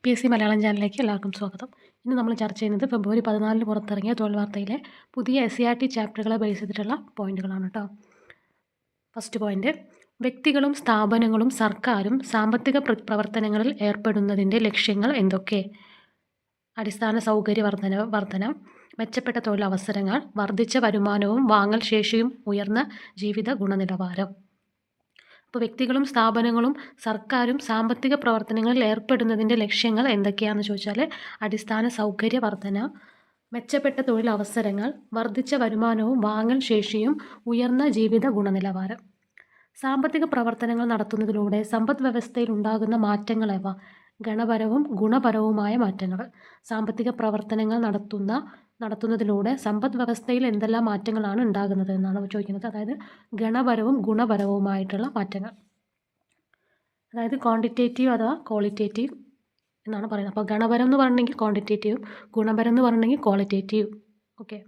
PSC Malayalam ചാനലിലേക്ക് എല്ലാവർക്കും സ്വാഗതം. ഇന്ന് നമ്മൾ ചർച്ച ചെയ്യുന്നത് ഫെബ്രുവരി 14 പുറത്തിറങ്ങിയ തൊഴിൽ വാർത്തയിലെ പുതിയ SCERT ചാപ്റ്ററുകളെ ബേസ് ചെയ്തിട്ടുള്ള പോയിന്റുകളാണ് കേട്ടോ. ഫസ്റ്റ് പോയിന്റ്, വ്യക്തികളും സ്ഥാപനങ്ങളും സർക്കാരും സാമ്പത്തിക പ്രവർത്തനങ്ങളിൽ ഏർപ്പെടുന്നതിൻ്റെ ലക്ഷ്യങ്ങൾ എന്തൊക്കെ? അടിസ്ഥാന സൗകര്യ വർധന, മെച്ചപ്പെട്ട തൊഴിലവസരങ്ങൾ, വർദ്ധിച്ച വരുമാനവും വാങ്ങൽ ശേഷിയും, ഉയർന്ന ജീവിത ഗുണനിലവാരം. അപ്പോൾ വ്യക്തികളും സ്ഥാപനങ്ങളും സർക്കാരും സാമ്പത്തിക പ്രവർത്തനങ്ങളിൽ ഏർപ്പെടുന്നതിൻ്റെ ലക്ഷ്യങ്ങൾ എന്തൊക്കെയാണെന്ന് ചോദിച്ചാൽ അടിസ്ഥാന സൗകര്യ വർധന, മെച്ചപ്പെട്ട തൊഴിലവസരങ്ങൾ, വർദ്ധിച്ച വരുമാനവും വാങ്ങൽ ശേഷിയും, ഉയർന്ന ജീവിത ഗുണനിലവാരം. സാമ്പത്തിക പ്രവർത്തനങ്ങൾ നടത്തുന്നതിലൂടെ സമ്പദ് വ്യവസ്ഥയിൽ ഉണ്ടാകുന്ന മാറ്റങ്ങളേവ? ഗുണപരവും ഗുണപരവുമായ മാറ്റങ്ങൾ. സാമ്പത്തിക പ്രവർത്തനങ്ങൾ നടത്തുന്നതിലൂടെ സമ്പദ് വ്യവസ്ഥയിൽ എന്തെല്ലാം മാറ്റങ്ങളാണ് ഉണ്ടാകുന്നത് എന്നാണ് ചോദിക്കുന്നത്. അതായത് ഗുണപരവും ഗുണപരവുമായിട്ടുള്ള മാറ്റങ്ങൾ. അതായത് ക്വാണ്ടിറ്റേറ്റീവ് അഥവാ ക്വാളിറ്റേറ്റീവ് എന്നാണ് പറയുന്നത്. അപ്പോൾ ഗുണപരം എന്ന് പറഞ്ഞിട്ടുണ്ടെങ്കിൽ ക്വാണ്ടിറ്റേറ്റീവും, ഗുണപരം എന്ന് പറഞ്ഞിട്ടുണ്ടെങ്കിൽ ക്വാളിറ്റേറ്റീവ്. ഓക്കെ.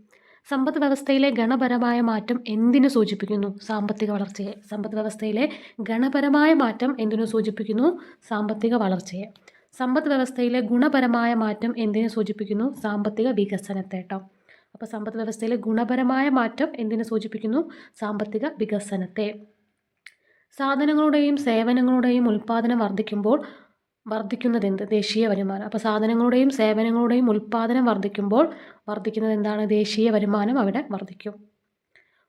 സമ്പദ് വ്യവസ്ഥയിലെ ഗുണപരമായ മാറ്റം എന്തിനു സൂചിപ്പിക്കുന്നു? സാമ്പത്തിക വളർച്ചയെ. സമ്പദ് വ്യവസ്ഥയിലെ ഗുണപരമായ മാറ്റം എന്തിനു സൂചിപ്പിക്കുന്നു? സാമ്പത്തിക വളർച്ചയെ. സമ്പദ് വ്യവസ്ഥയിലെ ഗുണപരമായ മാറ്റം എന്തിനു സൂചിപ്പിക്കുന്നു? സാമ്പത്തിക വികസനത്തെ കേട്ടോ. അപ്പോൾ സമ്പദ് വ്യവസ്ഥയിലെ ഗുണപരമായ മാറ്റം എന്തിനു സൂചിപ്പിക്കുന്നു? സാമ്പത്തിക വികസനത്തെ. സാധനങ്ങളുടെയും സേവനങ്ങളുടെയും ഉൽപ്പാദനം വർദ്ധിക്കുന്നത് എന്ത്? ദേശീയ വരുമാനം. അപ്പോൾ സാധനങ്ങളുടെയും സേവനങ്ങളുടെയും ഉൽപ്പാദനം വർദ്ധിക്കുന്നത് എന്താണ്? ദേശീയ വരുമാനം അവിടെ വർദ്ധിക്കും.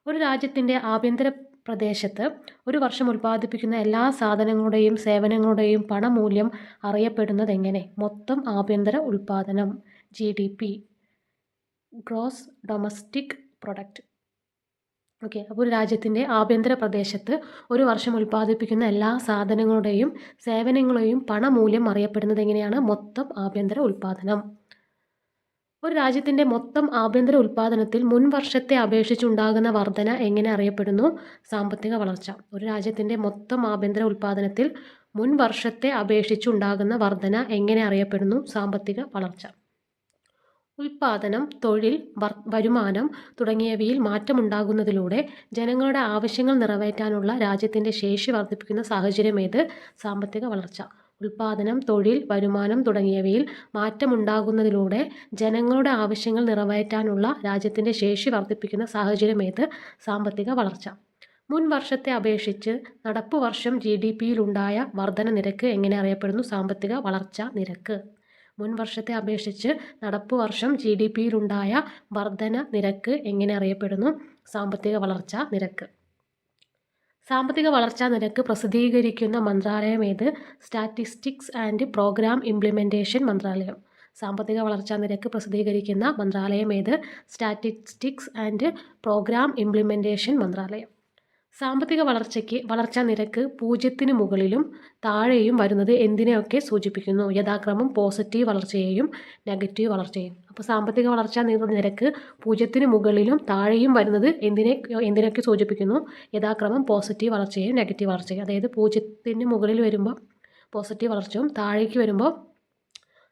ഒരു രാജ്യത്തിൻ്റെ ആഭ്യന്തര പ്രദേശത്ത് ഒരു വർഷം ഉൽപ്പാദിപ്പിക്കുന്ന എല്ലാ സാധനങ്ങളുടെയും സേവനങ്ങളുടെയും പണമൂല്യം അറിയപ്പെടുന്നത് എങ്ങനെ? മൊത്തം ആഭ്യന്തര ഉൽപ്പാദനം, GDP, gross domestic product. Okay. അപ്പോൾ ഒരു രാജ്യത്തിൻ്റെ ആഭ്യന്തര പ്രദേശത്ത് ഒരു വർഷം ഉൽപ്പാദിപ്പിക്കുന്ന എല്ലാ സാധനങ്ങളുടെയും സേവനങ്ങളെയും പണമൂല്യം അറിയപ്പെടുന്നത് എങ്ങനെയാണ്? മൊത്തം ആഭ്യന്തര ഉൽപ്പാദനം. ഒരു രാജ്യത്തിൻ്റെ മൊത്തം ആഭ്യന്തര ഉൽപ്പാദനത്തിൽ മുൻ വർഷത്തെ അപേക്ഷിച്ചുണ്ടാകുന്ന വർധന എങ്ങനെ അറിയപ്പെടുന്നു? സാമ്പത്തിക വളർച്ച. ഒരു രാജ്യത്തിൻ്റെ മൊത്തം ആഭ്യന്തര ഉൽപ്പാദനത്തിൽ മുൻ വർഷത്തെ അപേക്ഷിച്ചുണ്ടാകുന്ന വർധന എങ്ങനെ അറിയപ്പെടുന്നു? സാമ്പത്തിക വളർച്ച. ഉൽപ്പാദനം, തൊഴിൽ, വരുമാനം തുടങ്ങിയവയിൽ മാറ്റമുണ്ടാകുന്നതിലൂടെ ജനങ്ങളുടെ ആവശ്യങ്ങൾ നിറവേറ്റാനുള്ള രാജ്യത്തിൻ്റെ ശേഷി വർദ്ധിപ്പിക്കുന്ന സാഹചര്യം ഏത്? സാമ്പത്തിക വളർച്ച. ഉൽപ്പാദനം, തൊഴിൽ, വരുമാനം തുടങ്ങിയവയിൽ മാറ്റമുണ്ടാകുന്നതിലൂടെ ജനങ്ങളുടെ ആവശ്യങ്ങൾ നിറവേറ്റാനുള്ള രാജ്യത്തിൻ്റെ ശേഷി വർദ്ധിപ്പിക്കുന്ന സാഹചര്യം ഏത്? സാമ്പത്തിക വളർച്ച. മുൻ വർഷത്തെ അപേക്ഷിച്ച് നടപ്പു വർഷം GDP-യിലുണ്ടായ വർധന നിരക്ക് എങ്ങനെ അറിയപ്പെടുന്നു? സാമ്പത്തിക വളർച്ച നിരക്ക്. മുൻ വർഷത്തെ അപേക്ഷിച്ച് നടപ്പു വർഷം GDP-യിലുണ്ടായ വർധന നിരക്ക് എങ്ങനെ അറിയപ്പെടുന്നു? സാമ്പത്തിക വളർച്ചാ നിരക്ക്. സാമ്പത്തിക വളർച്ചാ നിരക്ക് പ്രസിദ്ധീകരിക്കുന്ന മന്ത്രാലയം ഏത്? സ്റ്റാറ്റിസ്റ്റിക്സ് ആൻഡ് പ്രോഗ്രാം ഇംപ്ലിമെൻറ്റേഷൻ മന്ത്രാലയം. സാമ്പത്തിക വളർച്ചാ നിരക്ക് പ്രസിദ്ധീകരിക്കുന്ന മന്ത്രാലയം ഏത്? സ്റ്റാറ്റിസ്റ്റിക്സ് ആൻഡ് പ്രോഗ്രാം ഇംപ്ലിമെൻറ്റേഷൻ മന്ത്രാലയം. സാമ്പത്തിക വളർച്ചാ നിരക്ക് 0-ന് മുകളിലും താഴെയും വരുന്നത് എന്തിനെയൊക്കെ സൂചിപ്പിക്കുന്നു? യഥാക്രമം പോസിറ്റീവ് വളർച്ചയെയും നെഗറ്റീവ് വളർച്ചയെയും. അപ്പോൾ സാമ്പത്തിക വളർച്ചാ നിരക്ക് 0-ന് മുകളിലും താഴെയും വരുന്നത് എന്തിനൊക്കെ സൂചിപ്പിക്കുന്നു? യഥാക്രമം പോസിറ്റീവ് വളർച്ചയെയും നെഗറ്റീവ് വളർച്ചയും. അതായത് 0-ന് മുകളിൽ വരുമ്പോൾ പോസിറ്റീവ് വളർച്ചയും താഴേക്ക് വരുമ്പോൾ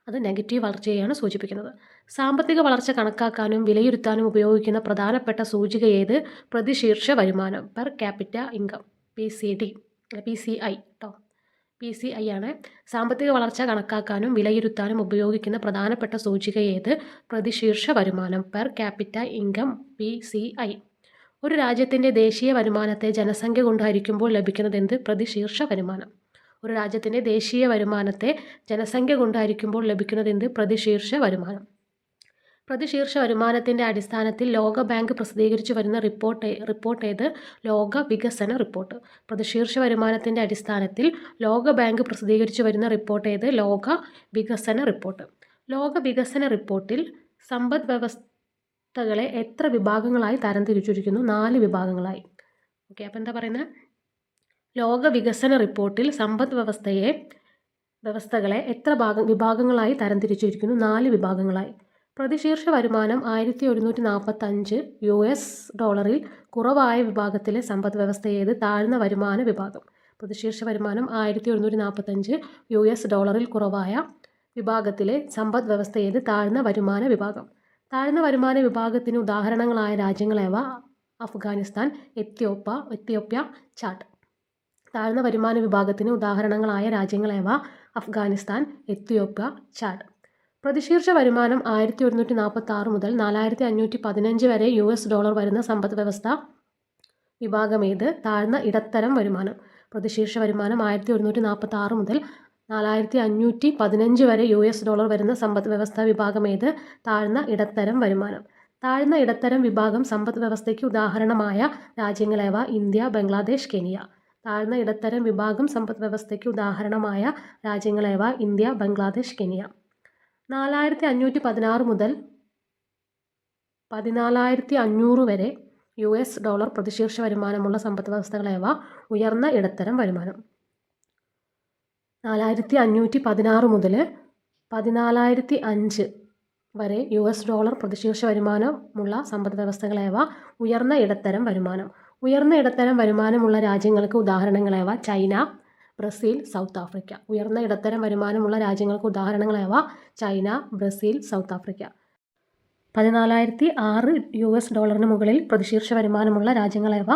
അത് നെഗറ്റീവ് വളർച്ചയെയാണ് സൂചിപ്പിക്കുന്നത്. സാമ്പത്തിക വളർച്ച കണക്കാക്കാനും വിലയിരുത്താനും ഉപയോഗിക്കുന്ന പ്രധാനപ്പെട്ട സൂചിക ഏത്? പ്രതിശീർഷ വരുമാനം, പെർ ക്യാപിറ്റ ഇൻകം, PCI കേട്ടോ. PCI ആണ്. സാമ്പത്തിക വളർച്ച കണക്കാക്കാനും വിലയിരുത്താനും ഉപയോഗിക്കുന്ന പ്രധാനപ്പെട്ട സൂചിക ഏത്? പ്രതിശീർഷ വരുമാനം, പെർ ക്യാപിറ്റ ഇൻകം, PCI. ഒരു രാജ്യത്തിൻ്റെ ദേശീയ വരുമാനത്തെ ജനസംഖ്യ കൊണ്ട് ഹരിക്കുമ്പോൾ ലഭിക്കുന്നത് എന്ത്? പ്രതിശീർഷ വരുമാനം. ഒരു രാജ്യത്തിൻ്റെ ദേശീയ വരുമാനത്തെ ജനസംഖ്യ കൊണ്ട് ഹരിക്കുമ്പോൾ ലഭിക്കുന്നത് എന്ത്? പ്രതിശീർഷ വരുമാനം. പ്രതിശീർഷ വരുമാനത്തിൻ്റെ അടിസ്ഥാനത്തിൽ ലോക ബാങ്ക് പ്രസിദ്ധീകരിച്ചു വരുന്ന റിപ്പോർട്ട് ഏത്? ലോക വികസന റിപ്പോർട്ട്. പ്രതിശീർഷ വരുമാനത്തിൻ്റെ അടിസ്ഥാനത്തിൽ ലോക ബാങ്ക് പ്രസിദ്ധീകരിച്ചു വരുന്ന റിപ്പോർട്ട് ഏത്? ലോക വികസന റിപ്പോർട്ട്. ലോക വികസന റിപ്പോർട്ടിൽ സമ്പദ് വ്യവസ്ഥകളെ എത്ര വിഭാഗങ്ങളായി തരംതിരിച്ചിരിക്കുന്നു? 4 വിഭാഗങ്ങളായി. ഓക്കെ. അപ്പോൾ എന്താ പറയുന്നത്? ലോക വികസന റിപ്പോർട്ടിൽ സമ്പദ് വ്യവസ്ഥകളെ എത്ര വിഭാഗങ്ങളായി തരംതിരിച്ചിരിക്കുന്നു? 4 വിഭാഗങ്ങളായി. പ്രതിശീർഷ വരുമാനം $1145 കുറവായ വിഭാഗത്തിലെ സമ്പദ് വ്യവസ്ഥ ഏത്? താഴ്ന്ന വരുമാന വിഭാഗം. പ്രതിശീർഷ വരുമാനം $1145 കുറവായ വിഭാഗത്തിലെ സമ്പദ് വ്യവസ്ഥ ഏത്? താഴ്ന്ന വരുമാന വിഭാഗം. താഴ്ന്ന വരുമാന വിഭാഗത്തിന് ഉദാഹരണങ്ങളായ രാജ്യങ്ങളേവ? Afghanistan, Ethiopia, Chad. താഴ്ന്ന വരുമാന വിഭാഗത്തിന് ഉദാഹരണങ്ങളായ രാജ്യങ്ങളേവ? Afghanistan, Ethiopia, Chad. പ്രതിശീർഷ വരുമാനം 1146 മുതൽ 4515 വരെ $US വരുന്ന സമ്പദ് വ്യവസ്ഥ വിഭാഗമേത്? താഴ്ന്ന ഇടത്തരം വരുമാനം. പ്രതിശീർഷ വരുമാനം 1146 മുതൽ 4515 വരെ $US വരുന്ന സമ്പദ് വ്യവസ്ഥ വിഭാഗമേത്? താഴ്ന്ന ഇടത്തരം വരുമാനം. താഴ്ന്ന ഇടത്തരം വിഭാഗം സമ്പദ് വ്യവസ്ഥയ്ക്ക് ഉദാഹരണമായ രാജ്യങ്ങളേവ? India, Bangladesh, Kenya. താഴ്ന്ന ഇടത്തരം വിഭാഗം സമ്പദ് വ്യവസ്ഥയ്ക്ക് ഉദാഹരണമായ രാജ്യങ്ങളേവ? India, Bangladesh, Kenya. 4516 മുതൽ 14500 വരെ $US പ്രതിശീർഷ വരുമാനമുള്ള സമ്പദ് വ്യവസ്ഥകളേവ? ഉയർന്ന ഇടത്തരം വരുമാനം. 4516 മുതൽ 14005 വരെ $US പ്രതിശീർഷ വരുമാനമുള്ള സമ്പദ് വ്യവസ്ഥകളേവ? ഉയർന്ന ഇടത്തരം വരുമാനം. ഉയർന്ന ഇടത്തരം വരുമാനമുള്ള രാജ്യങ്ങൾക്ക് ഉദാഹരണങ്ങളേവ? China, Brazil, South Africa. ഉയർന്ന ഇടത്തരം വരുമാനമുള്ള രാജ്യങ്ങൾക്ക് ഉദാഹരണങ്ങളേവ? China, Brazil, South Africa. 14006 $ന് മുകളിൽ പ്രതിശീർഷ വരുമാനമുള്ള രാജ്യങ്ങളേവ?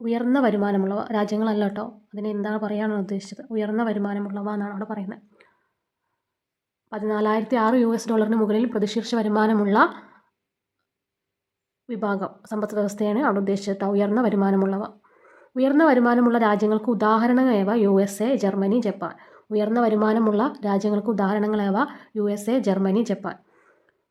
ഉയർന്ന വരുമാനമുള്ളവ. രാജ്യങ്ങളല്ല കേട്ടോ, അതിന് എന്താണ് പറയാനാണ് ഉദ്ദേശിച്ചത്? ഉയർന്ന വരുമാനമുള്ളവ എന്നാണ് അവിടെ പറയുന്നത്. 14006 $ന് മുകളിൽ പ്രതിശീർഷ വരുമാനമുള്ള വിഭാഗം സമ്പദ് വ്യവസ്ഥയാണ് അവിടെ ഉദ്ദേശിച്ചത്. ഉയർന്ന വരുമാനമുള്ളവ. ഉയർന്ന വരുമാനമുള്ള രാജ്യങ്ങൾക്ക് ഉദാഹരണങ്ങളേവ? USA, Germany, Japan. ഉയർന്ന വരുമാനമുള്ള രാജ്യങ്ങൾക്ക് ഉദാഹരണങ്ങളേവ? USA, Germany, Japan.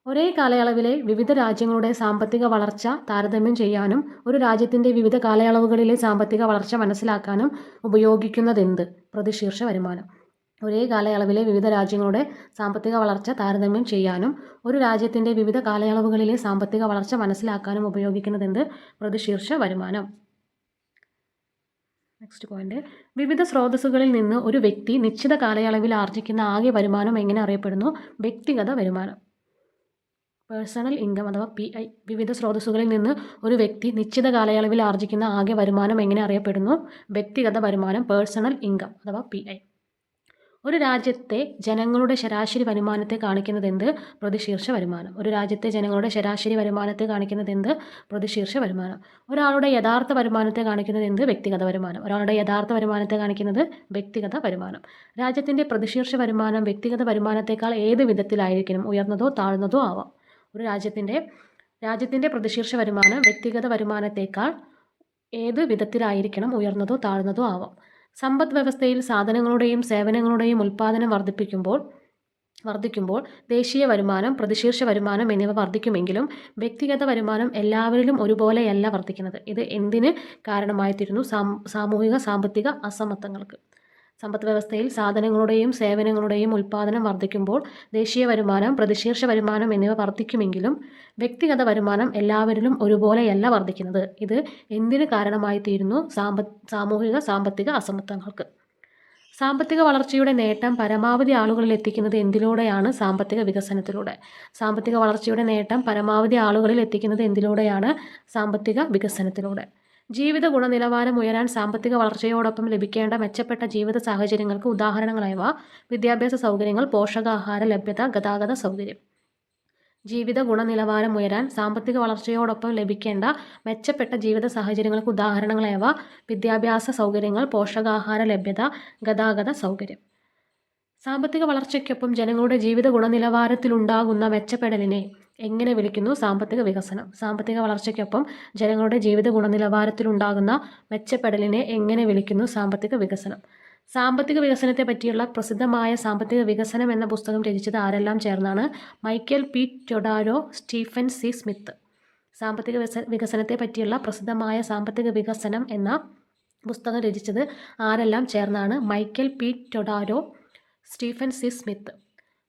ഒരേ കാലയളവിലെ വിവിധ രാജ്യങ്ങളുടെ സാമ്പത്തിക വളർച്ച താരതമ്യം ചെയ്യാനും ഒരു രാജ്യത്തിൻ്റെ വിവിധ കാലയളവുകളിലെ സാമ്പത്തിക വളർച്ച മനസ്സിലാക്കാനും ഉപയോഗിക്കുന്നതെന്ത്? പ്രതിശീർഷ വരുമാനം. ഒരേ കാലയളവിലെ വിവിധ രാജ്യങ്ങളുടെ സാമ്പത്തിക വളർച്ച താരതമ്യം ചെയ്യാനും ഒരു രാജ്യത്തിൻ്റെ വിവിധ കാലയളവുകളിലെ സാമ്പത്തിക വളർച്ച മനസ്സിലാക്കാനും ഉപയോഗിക്കുന്നതെന്ത്? പ്രതിശീർഷ വരുമാനം. Next point. വിവിധ സ്രോതസ്സുകളിൽ നിന്ന് ഒരു വ്യക്തി നിശ്ചിത കാലയളവിൽ ആർജിക്കുന്ന ആകെ വരുമാനം എങ്ങനെ അറിയപ്പെടുന്നു? വ്യക്തിഗത വരുമാനം. പേഴ്സണൽ ഇൻകം അഥവാ PI. വിവിധ സ്രോതസ്സുകളിൽ നിന്ന് ഒരു വ്യക്തി നിശ്ചിത കാലയളവിൽ ആർജിക്കുന്ന ആകെ വരുമാനം എങ്ങനെ അറിയപ്പെടുന്നു? വ്യക്തിഗത വരുമാനം, പേഴ്സണൽ ഇൻകം അഥവാ PI. ഒരു രാജ്യത്തെ ജനങ്ങളുടെ ശരാശരി വരുമാനത്തെ കാണിക്കുന്നതെന്ത്? പ്രതിശീർഷ വരുമാനം. ഒരു രാജ്യത്തെ ജനങ്ങളുടെ ശരാശരി വരുമാനത്തെ കാണിക്കുന്നതെന്ത്? പ്രതിശീർഷ വരുമാനം. ഒരാളുടെ യഥാർത്ഥ വരുമാനത്തെ കാണിക്കുന്നതെന്ത്? വ്യക്തിഗത വരുമാനം. ഒരാളുടെ യഥാർത്ഥ വരുമാനത്തെ കാണിക്കുന്നത് വ്യക്തിഗത വരുമാനം. രാജ്യത്തിൻ്റെ പ്രതിശീർഷ വരുമാനം വ്യക്തിഗത വരുമാനത്തേക്കാൾ ഏത് വിധത്തിലായിരിക്കണം? ഉയർന്നതോ താഴ്ന്നതോ ആവാം. ഒരു രാജ്യത്തിൻ്റെ പ്രതിശീർഷ വരുമാനം വ്യക്തിഗത വരുമാനത്തേക്കാൾ ഏത് വിധത്തിലായിരിക്കണം? ഉയർന്നതോ താഴ്ന്നതോ ആവാം. സമ്പദ് വ്യവസ്ഥയിൽ സാധനങ്ങളുടെയും സേവനങ്ങളുടെയും ഉൽപ്പാദനം വർദ്ധിക്കുമ്പോൾ ദേശീയ വരുമാനം, പ്രതിശീർഷ വരുമാനം എന്നിവ വർദ്ധിക്കുമെങ്കിലും വ്യക്തിഗത വരുമാനം എല്ലാവരിലും ഒരുപോലെയല്ല വർദ്ധിക്കുന്നത്. ഇത് എന്തിന് കാരണമായിത്തീരുന്നു? സാമൂഹിക സാമ്പത്തിക അസമത്വങ്ങൾക്ക്. സമ്പദ് വ്യവസ്ഥയിൽ സാധനങ്ങളുടെയും സേവനങ്ങളുടെയും ഉൽപ്പാദനം വർദ്ധിക്കുമ്പോൾ ദേശീയ വരുമാനം, പ്രതിശീർഷ വരുമാനം എന്നിവ വർദ്ധിക്കുമെങ്കിലും വ്യക്തിഗത വരുമാനം എല്ലാവരിലും ഒരുപോലെയല്ല വർദ്ധിക്കുന്നത്. ഇത് എന്തിന് കാരണമായിത്തീരുന്നു? സാമൂഹിക സാമ്പത്തിക അസമത്വങ്ങൾക്ക്. സാമ്പത്തിക വളർച്ചയുടെ നേട്ടം പരമാവധി ആളുകളിൽ എത്തിക്കുന്നത് എന്തിലൂടെയാണ്? സാമ്പത്തിക വികസനത്തിലൂടെ. സാമ്പത്തിക വളർച്ചയുടെ നേട്ടം പരമാവധി ആളുകളിൽ എത്തിക്കുന്നത് എന്തിലൂടെയാണ്? സാമ്പത്തിക വികസനത്തിലൂടെ. ജീവിത ഗുണനിലവാരം ഉയരാൻ സാമ്പത്തിക വളർച്ചയോടൊപ്പം ലഭിക്കേണ്ട മെച്ചപ്പെട്ട ജീവിത സാഹചര്യങ്ങൾക്ക് ഉദാഹരണങ്ങളായവ? വിദ്യാഭ്യാസ സൗകര്യങ്ങൾ, പോഷകാഹാര ലഭ്യത, ഗതാഗത സൗകര്യം. ജീവിത ഗുണനിലവാരം ഉയരാൻ സാമ്പത്തിക വളർച്ചയോടൊപ്പം ലഭിക്കേണ്ട മെച്ചപ്പെട്ട ജീവിത സാഹചര്യങ്ങൾക്ക് ഉദാഹരണങ്ങളായവ? വിദ്യാഭ്യാസ സൗകര്യങ്ങൾ, പോഷകാഹാര ലഭ്യത, ഗതാഗത സൗകര്യം. സാമ്പത്തിക വളർച്ചയ്ക്കൊപ്പം ജനങ്ങളുടെ ജീവിത ഗുണനിലവാരത്തിലുണ്ടാകുന്ന മെച്ചപ്പെടലിനെ എങ്ങനെ വിളിക്കുന്നു? സാമ്പത്തിക വികസനം. സാമ്പത്തിക വളർച്ചയ്ക്കൊപ്പം ജനങ്ങളുടെ ജീവിത ഗുണനിലവാരത്തിലുണ്ടാകുന്ന മെച്ചപ്പെടലിനെ എങ്ങനെ വിളിക്കുന്നു? സാമ്പത്തിക വികസനം. സാമ്പത്തിക വികസനത്തെ പറ്റിയുള്ള പ്രസിദ്ധമായ സാമ്പത്തിക വികസനം എന്ന പുസ്തകം രചിച്ചത് ആരെല്ലാം ചേർന്നാണ്? Michael P. Todaro, Stephen C. Smith. സാമ്പത്തിക വികസനത്തെ പറ്റിയുള്ള പ്രസിദ്ധമായ സാമ്പത്തിക വികസനം എന്ന പുസ്തകം രചിച്ചത് ആരെല്ലാം ചേർന്നാണ്? Michael P. Todaro, Stephen C. Smith.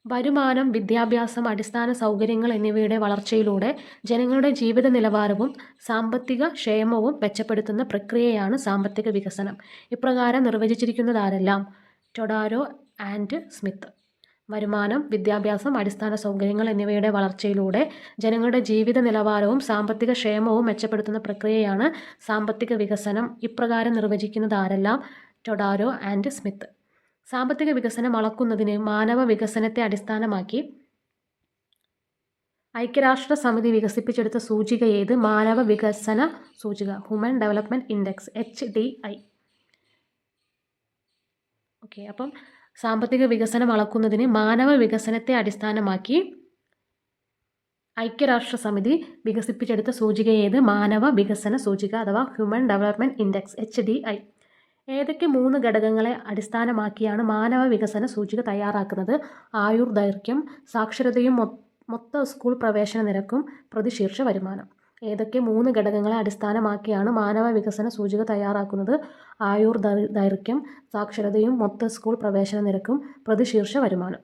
വരുമാനം, വിദ്യാഭ്യാസം, അടിസ്ഥാന സൗകര്യങ്ങൾ എന്നിവയുടെ വളർച്ചയിലൂടെ ജനങ്ങളുടെ ജീവിത നിലവാരവും സാമ്പത്തിക ക്ഷേമവും മെച്ചപ്പെടുത്തുന്ന പ്രക്രിയയാണ് സാമ്പത്തിക വികസനം. ഇപ്രകാരം നിർവചിച്ചിരിക്കുന്നതാരെല്ലാം? ടൊഡാരോ ആൻഡ് സ്മിത്ത്. വരുമാനം, വിദ്യാഭ്യാസം, അടിസ്ഥാന സൗകര്യങ്ങൾ എന്നിവയുടെ വളർച്ചയിലൂടെ ജനങ്ങളുടെ ജീവിത നിലവാരവും സാമ്പത്തിക ക്ഷേമവും മെച്ചപ്പെടുത്തുന്ന പ്രക്രിയയാണ് സാമ്പത്തിക വികസനം. ഇപ്രകാരം നിർവചിക്കുന്നതാരെല്ലാം? ടൊഡാരോ ആൻഡ് സ്മിത്ത്. സാമ്പത്തിക വികസനം അളക്കുന്നതിന് മാനവ വികസനത്തെ അടിസ്ഥാനമാക്കി ഐക്യരാഷ്ട്ര സമിതി വികസിപ്പിച്ചെടുത്ത സൂചിക ഏത്? മാനവ വികസന സൂചിക, human development index, HDI. Okay, അപ്പം സാമ്പത്തിക വികസനം അളക്കുന്നതിന് മാനവ വികസനത്തെ അടിസ്ഥാനമാക്കി ഐക്യരാഷ്ട്രസമിതി വികസിപ്പിച്ചെടുത്ത സൂചിക ഏത്? മാനവ വികസന സൂചിക അഥവാ ഹ്യൂമൻ ഡെവലപ്മെൻറ്റ് ഇൻഡെക്സ് HDI. ഏതൊക്കെ 3 ഘടകങ്ങളെ അടിസ്ഥാനമാക്കിയാണ് മാനവ വികസന സൂചിക തയ്യാറാക്കുന്നത്? ആയുർദൈർഘ്യം, സാക്ഷരതയും മൊത്ത സ്കൂൾ പ്രവേശന നിരക്കും പ്രതിശീർഷ വരുമാനം. ഏതൊക്കെ 3 ഘടകങ്ങളെ അടിസ്ഥാനമാക്കിയാണ് മാനവ വികസന സൂചിക തയ്യാറാക്കുന്നത്? ആയുർദൈർഘ്യം, സാക്ഷരതയും മൊത്ത സ്കൂൾ പ്രവേശന നിരക്കും പ്രതിശീർഷ വരുമാനം.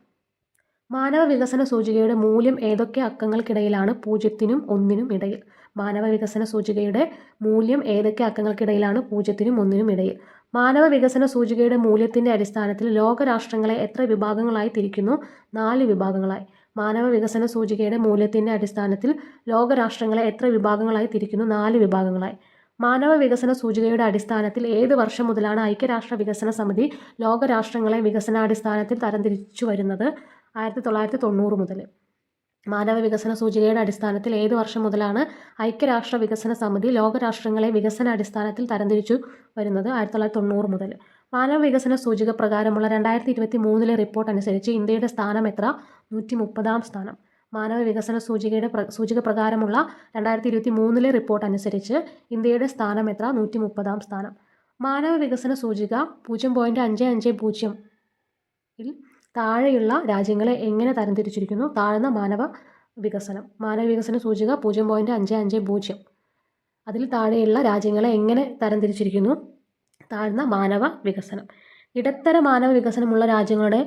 മാനവ വികസന സൂചികയുടെ മൂല്യം ഏതൊക്കെ അക്കങ്ങൾക്കിടയിലാണ്? 0നും 1നും ഇടയിൽ. മാനവ വികസന സൂചികയുടെ മൂല്യം ഏതൊക്കെ അക്കങ്ങൾക്കിടയിലാണ്? 0നും 1നും ഇടയിൽ. മാനവ വികസന സൂചികയുടെ മൂല്യത്തിൻ്റെ അടിസ്ഥാനത്തിൽ ലോകരാഷ്ട്രങ്ങളെ എത്ര വിഭാഗങ്ങളായി തിരിക്കുന്നു? 4 വിഭാഗങ്ങളായി. മാനവ വികസന സൂചികയുടെ മൂല്യത്തിൻ്റെ അടിസ്ഥാനത്തിൽ ലോകരാഷ്ട്രങ്ങളെ എത്ര വിഭാഗങ്ങളായി തിരിക്കുന്നു? 4 വിഭാഗങ്ങളായി. മാനവ വികസന സൂചികയുടെ അടിസ്ഥാനത്തിൽ ഏത് വർഷം മുതലാണ് ഐക്യരാഷ്ട്ര വികസന സമിതി ലോകരാഷ്ട്രങ്ങളെ വികസനാടിസ്ഥാനത്തിൽ തരംതിരിച്ചു വരുന്നത്? 1990 മുതൽ. മാനവ വികസന സൂചികയുടെ അടിസ്ഥാനത്തിൽ ഏത് വർഷം മുതലാണ് ഐക്യരാഷ്ട്ര വികസന സമിതി ലോകരാഷ്ട്രങ്ങളെ വികസനാടിസ്ഥാനത്തിൽ തരംതിരിച്ചു വരുന്നത്? 1990 മുതൽ. മാനവ വികസന സൂചിക പ്രകാരമുള്ള 2023 റിപ്പോർട്ട് അനുസരിച്ച് ഇന്ത്യയുടെ സ്ഥാനം എത്ര? 130ാം സ്ഥാനം. മാനവ വികസന സൂചിക പ്രകാരമുള്ള 2023 റിപ്പോർട്ട് അനുസരിച്ച് ഇന്ത്യയുടെ സ്ഥാനം എത്ര? 130ാം സ്ഥാനം. മാനവ വികസന സൂചിക 0.550 ൽ താഴെയുള്ള രാജ്യങ്ങളെ എങ്ങനെ തരംതിരിച്ചിരിക്കുന്നു? താഴ്ന്ന മാനവ വികസന സൂചിക 0.550. അതിൽ താഴെയുള്ള രാജ്യങ്ങളെ എങ്ങനെ തരംതിരിച്ചിരിക്കുന്നു? താഴ്ന്ന മാനവ വികസനം. ഇടത്തര മാനവ വികസനമുള്ള രാജ്യങ്ങളുടെ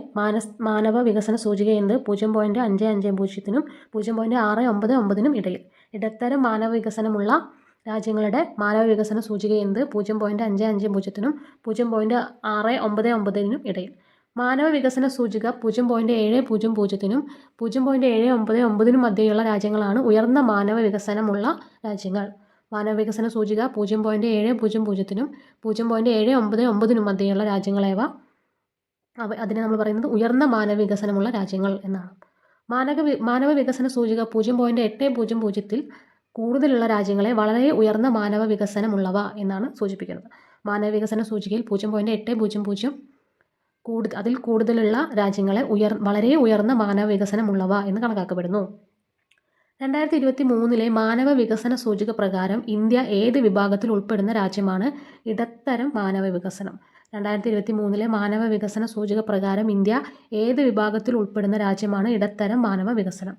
മാനവ വികസന സൂചിക എന്ത്? 0.550നും 0.699നും ഇടയിൽ. ഇടത്തരം മാനവ വികസനമുള്ള രാജ്യങ്ങളുടെ മാനവ വികസന സൂചിക എന്ത്? 0.550നും 0.699നും ഇടയിൽ. മാനവ വികസന സൂചിക 0.700നും 0.799നും മധ്യയുള്ള രാജ്യങ്ങളാണ് ഉയർന്ന മാനവ വികസനമുള്ള രാജ്യങ്ങൾ. മാനവ വികസന സൂചിക 0.700നും 0.799നും മധ്യയുള്ള രാജ്യങ്ങളേവ അതിനെ നമ്മൾ പറയുന്നത് ഉയർന്ന മാനവ വികസനമുള്ള രാജ്യങ്ങൾ എന്നാണ്. മാനവ വികസന സൂചിക 0.800ൽ കൂടുതലുള്ള രാജ്യങ്ങളെ വളരെ ഉയർന്ന മാനവ വികസനമുള്ളവ എന്നാണ് സൂചിപ്പിക്കുന്നത്. മാനവ വികസന സൂചികയിൽ 0.800 അതിൽ കൂടുതലുള്ള രാജ്യങ്ങളെ വളരെ ഉയർന്ന മാനവ വികസനമുള്ളവ എന്ന് കണക്കാക്കപ്പെടുന്നു. 2023 മാനവ വികസന സൂചിക പ്രകാരം ഇന്ത്യ ഏത് വിഭാഗത്തിൽ ഉൾപ്പെടുന്ന രാജ്യമാണ്? ഇടത്തരം മാനവ വികസനം. 2023 മാനവ വികസന സൂചിക പ്രകാരം ഇന്ത്യ ഏത് വിഭാഗത്തിൽ ഉൾപ്പെടുന്ന രാജ്യമാണ്? ഇടത്തരം മാനവ വികസനം.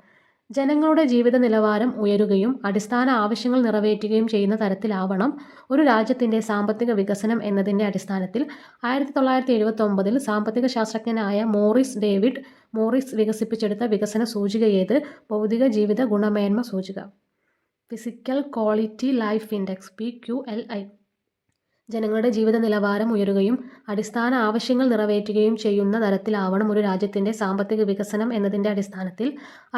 ജനങ്ങളുടെ ജീവിത നിലവാരം ഉയരുകയും അടിസ്ഥാന ആവശ്യങ്ങൾ നിറവേറ്റുകയും ചെയ്യുന്ന തരത്തിലാവണം ഒരു രാജ്യത്തിൻ്റെ സാമ്പത്തിക വികസനം എന്നതിൻ്റെ അടിസ്ഥാനത്തിൽ 1979 സാമ്പത്തിക ശാസ്ത്രജ്ഞനായ മോറിസ് വികസിപ്പിച്ചെടുത്ത വികസന സൂചിക ഏത്? ഭൗതിക ജീവിത ഗുണമേന്മ സൂചിക. Physical quality life index PQLI. ജനങ്ങളുടെ ജീവിത നിലവാരം ഉയരുകയും അടിസ്ഥാന ആവശ്യങ്ങൾ നിറവേറ്റുകയും ചെയ്യുന്ന തരത്തിലാവണം ഒരു രാജ്യത്തിൻ്റെ സാമ്പത്തിക വികസനം എന്നതിൻ്റെ അടിസ്ഥാനത്തിൽ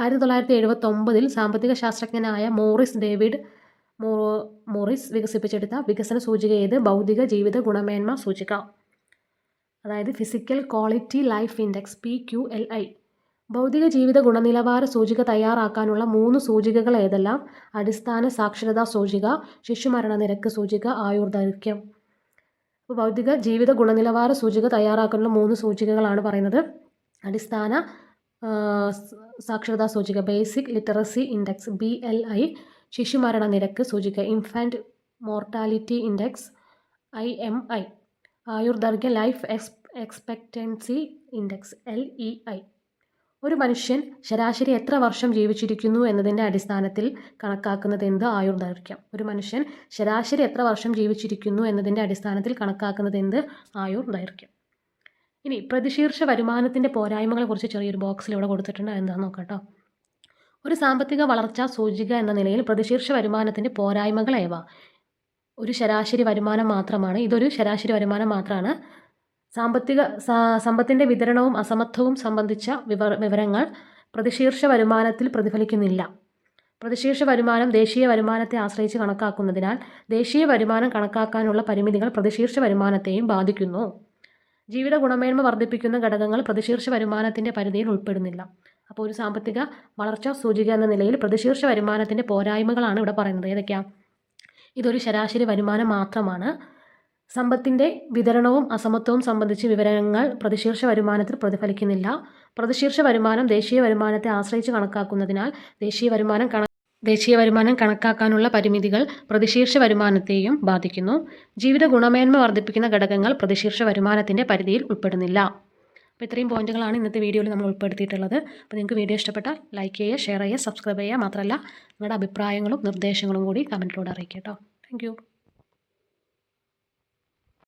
1979 സാമ്പത്തിക ശാസ്ത്രജ്ഞനായ മോറിസ് വികസിപ്പിച്ചെടുത്ത വികസന സൂചിക ഏത്? ഭൗതിക ജീവിത ഗുണമേന്മ സൂചിക, അതായത് physical quality life index PQLI. ഭൗതിക ജീവിത ഗുണനിലവാര സൂചിക തയ്യാറാക്കാനുള്ള 3 സൂചികകൾ ഏതെല്ലാം? അടിസ്ഥാന സാക്ഷരതാ സൂചിക, ശിശുമരണ നിരക്ക് സൂചിക, ആയുർദൈർഘ്യം. അപ്പോൾ ഭൗതിക ജീവിത ഗുണനിലവാര സൂചിക തയ്യാറാക്കാനുള്ള 3 സൂചികകളാണ് പറയുന്നത്. അടിസ്ഥാന സാക്ഷരതാ സൂചിക ബേസിക് ലിറ്ററസി ഇൻഡെക്സ് BLI, ശിശുമരണ നിരക്ക് സൂചിക ഇൻഫാൻറ്റ് മോർട്ടാലിറ്റി ഇൻഡെക്സ് IMI, ആയുർദൈർഘ്യം ലൈഫ് എക്സ്പെക്റ്റൻസി ഇൻഡെക്സ് LEI. ഒരു മനുഷ്യൻ ശരാശരി എത്ര വർഷം ജീവിച്ചിരിക്കുന്നു എന്നതിൻ്റെ അടിസ്ഥാനത്തിൽ കണക്കാക്കുന്നത് എന്ത്? ആയുർദൈർഘ്യം. ഒരു മനുഷ്യൻ ശരാശരി എത്ര വർഷം ജീവിച്ചിരിക്കുന്നു എന്നതിൻ്റെ അടിസ്ഥാനത്തിൽ കണക്കാക്കുന്നത് എന്ത്? ആയുർദൈർഘ്യം. ഇനി പ്രതിശീർഷ വരുമാനത്തിൻ്റെ പോരായ്മകളെ കുറിച്ച് ചെറിയൊരു ബോക്സിൽ ഇവിടെ കൊടുത്തിട്ടുണ്ട്. എന്താണെന്ന് നോക്കാം കേട്ടോ. ഒരു സാമ്പത്തിക വളർച്ചാ സൂചിക എന്ന നിലയിൽ പ്രതിശീർഷ വരുമാനത്തിൻ്റെ പോരായ്മകൾ ഏവ? ഒരു ശരാശരി വരുമാനം മാത്രമാണ്. ഇതൊരു ശരാശരി വരുമാനം മാത്രമാണ്. സമ്പത്തിൻ്റെ വിതരണവും അസമത്വവും സംബന്ധിച്ച വിവരങ്ങൾ പ്രതിശീർഷ വരുമാനത്തിൽ പ്രതിഫലിക്കുന്നില്ല. പ്രതിശീർഷ വരുമാനം ദേശീയ വരുമാനത്തെ ആശ്രയിച്ച് കണക്കാക്കുന്നതിനാൽ ദേശീയ വരുമാനം കണക്കാക്കാനുള്ള പരിമിതികൾ പ്രതിശീർഷ വരുമാനത്തെയും ബാധിക്കുന്നു. ജീവിത ഗുണമേന്മ വർദ്ധിപ്പിക്കുന്ന ഘടകങ്ങൾ പ്രതിശീർഷ വരുമാനത്തിൻ്റെ പരിധിയിൽ ഉൾപ്പെടുന്നില്ല. അപ്പോൾ ഒരു സാമ്പത്തിക വളർച്ചാ സൂചിക എന്ന നിലയിൽ പ്രതിശീർഷ വരുമാനത്തിൻ്റെ പോരായ്മകളാണ് ഇവിടെ പറയുന്നത്. ഏതൊക്കെയാണ്? ഇതൊരു ശരാശരി വരുമാനം മാത്രമാണ്. സമ്പത്തിൻ്റെ വിതരണവും അസമത്വവും സംബന്ധിച്ച് വിവരങ്ങൾ പ്രതിശീർഷ വരുമാനത്തിൽ പ്രതിഫലിക്കുന്നില്ല. പ്രതിശീർഷ വരുമാനം ദേശീയ വരുമാനത്തെ ആശ്രയിച്ച് കണക്കാക്കുന്നതിനാൽ ദേശീയ വരുമാനം കണക്കാക്കാനുള്ള പരിമിതികൾ പ്രതിശീർഷ വരുമാനത്തെയും ബാധിക്കുന്നു. ജീവിത ഗുണമേന്മ വർദ്ധിപ്പിക്കുന്ന ഘടകങ്ങൾ പ്രതിശീർഷ വരുമാനത്തിൻ്റെ പരിധിയിൽ ഉൾപ്പെടുന്നില്ല. അപ്പോൾ ഇത്രയും പോയിന്റുകളാണ് ഇന്നത്തെ വീഡിയോയിൽ നമ്മൾ ഉൾപ്പെടുത്തിയിട്ടുള്ളത്. അപ്പോൾ നിങ്ങൾക്ക് വീഡിയോ ഇഷ്ടപ്പെട്ടാൽ ലൈക്ക് ചെയ്യുക, ഷെയർ ചെയ്യുക, സബ്സ്ക്രൈബ് ചെയ്യുക. മാത്രമല്ല നിങ്ങളുടെ അഭിപ്രായങ്ങളും നിർദ്ദേശങ്ങളും കൂടി കമൻറ്റിലൂടെ അറിയിക്കുക കേട്ടോ. താങ്ക്